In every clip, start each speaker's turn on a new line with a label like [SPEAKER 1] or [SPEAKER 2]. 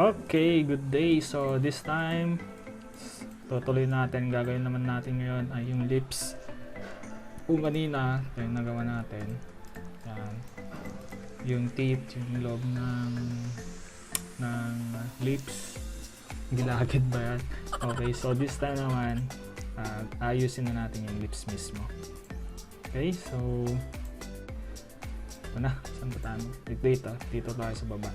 [SPEAKER 1] Okay, good day. So this time tutuloy natin, gagawin naman natin ngayon ay yung lips. Kung kanina yung nagawa natin, yan, yung teeth, yung loob ng lips, gilagid ba yan? Okay, so this time naman ayusin na natin yung lips mismo. Okay, so ito na, saan ba tayo? Dito tayo sa baba,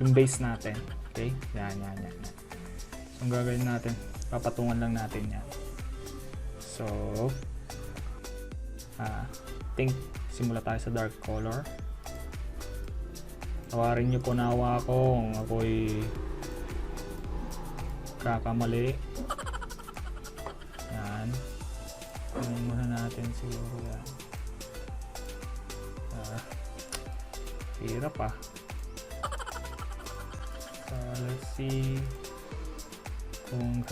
[SPEAKER 1] yung base natin. Okay, yan. So ang gagawin natin, papatungan lang natin yan. So think simula tayo sa dark color. Tawarin nyo po nawa kung ako'y kakamali. Yan, tingnan muna natin siguro yan. Hirap so let's see kung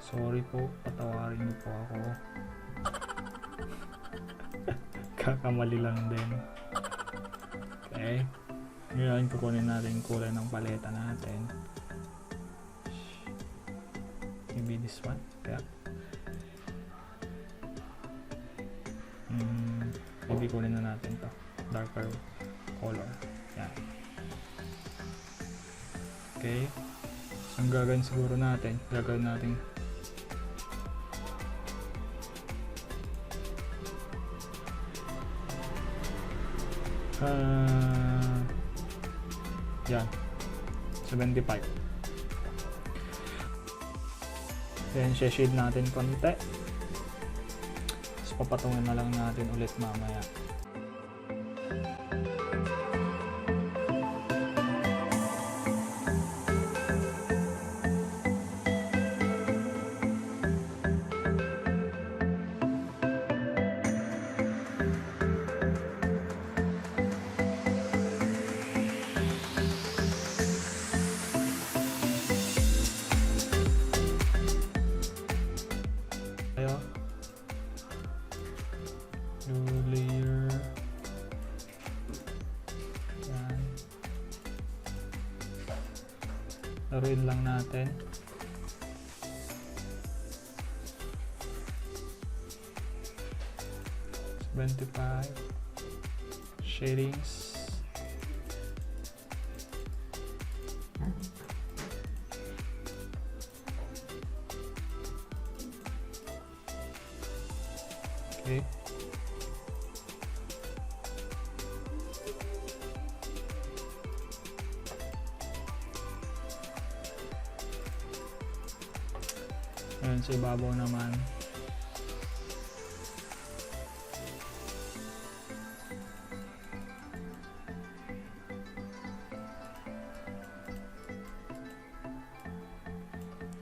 [SPEAKER 1] sorry po, patawarin niyo po ako. Kakamali lang din. Okay, ngayon kukunin natin yung kulay ng paleta natin. Maybe this one. Yeah. Maybe kunin na natin to darker color. Yan. Okay, so ang gagawin siguro natin, yan, 75. Then shade natin konti, tapos papatungin na lang natin ulit mamaya. Layer. Yan. Laruin lang natin. Shadings. Okay. Ayan, sa ibabaw naman.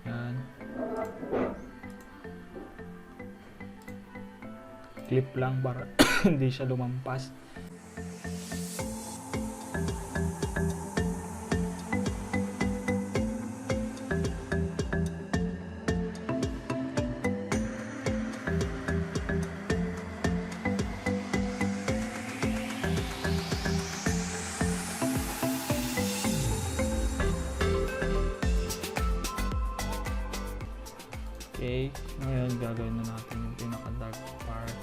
[SPEAKER 1] Ayan. Clip lang para hindi siya lumampas. Okay, ngayon gagawin na natin yung pinaka-dark part.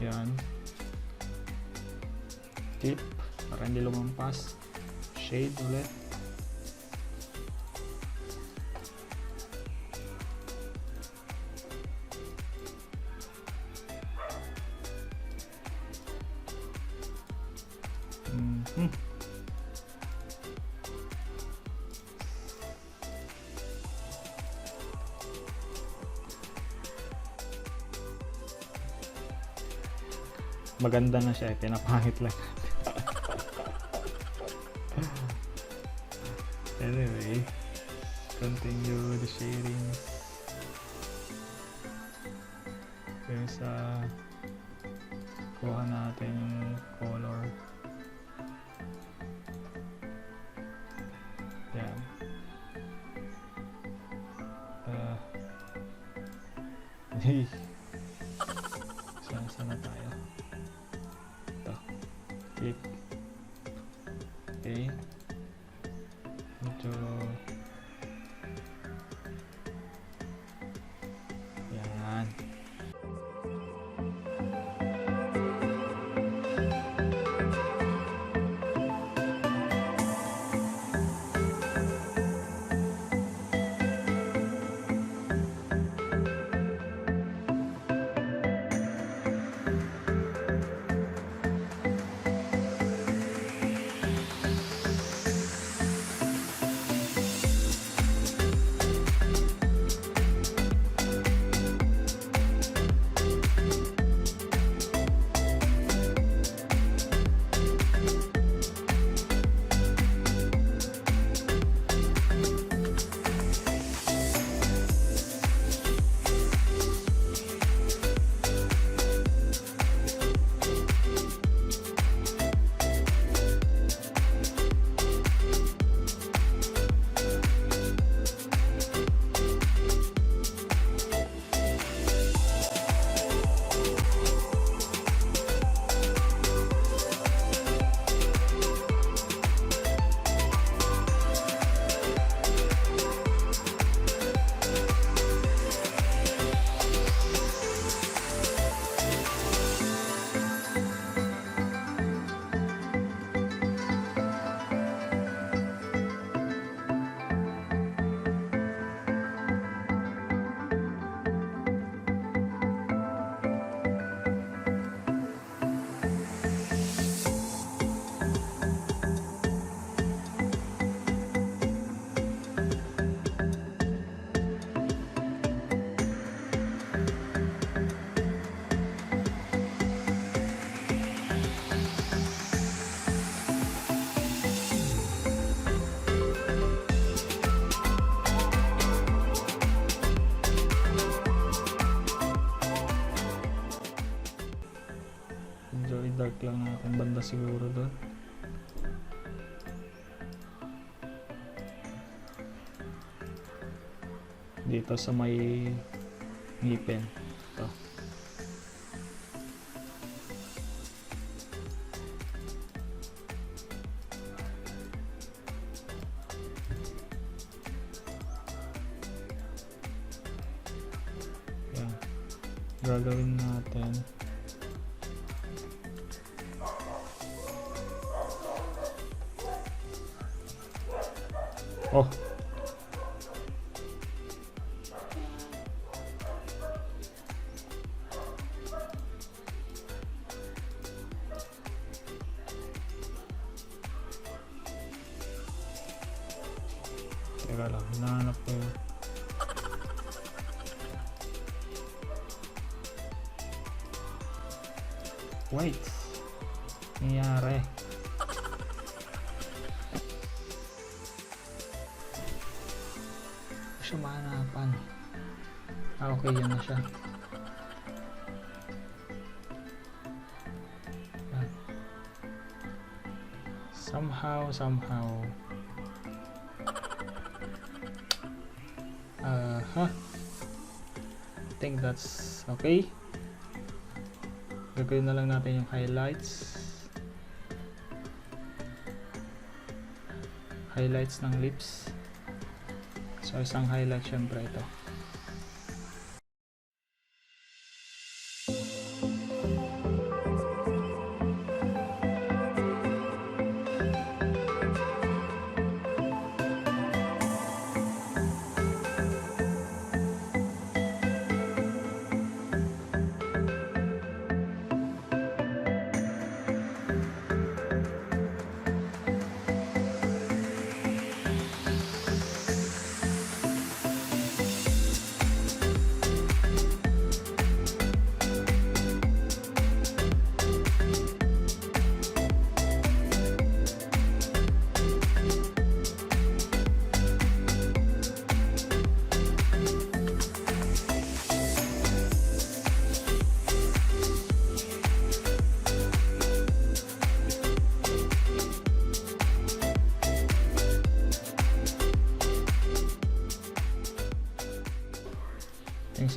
[SPEAKER 1] Yan. Tip para hindi lumampas. Shade ulit. maganda na siya, pinapangit lang. Anyway, continue the shadings. Yung sa kuha natin yung color. Yan. Saan na tayo? Ito. Click. Okay. Medyo yan. I-dark lang natin banda siguro doon. Dito sa may ngipin. Ito. Yan. Gagawin natin. Oh. Teka lang, hinahanap ko yun. Wait. Nangyari. Siya mahanapan. Okay, yan na siya. Yan. Somehow I think that's okay. Gagawin na lang natin yung highlights ng lips. So isang highlight syempre ito.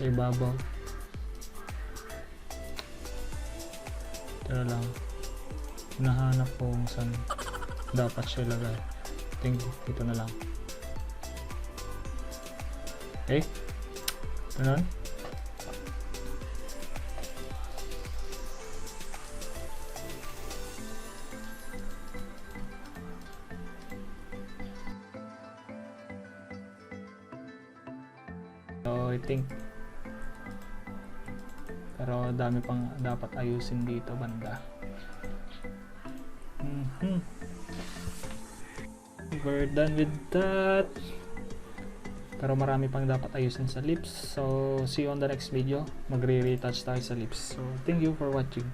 [SPEAKER 1] sa ibabaw. Tara lang, hinahanap ko kung saan dapat siya ilagay. Dito na lang. Okay, ganun. So I think, pero dami pang dapat ayusin dito banda. We're done with that. Pero marami pang dapat ayusin sa lips. So see you on the next video. Magre-retouch tayo sa lips. So thank you for watching.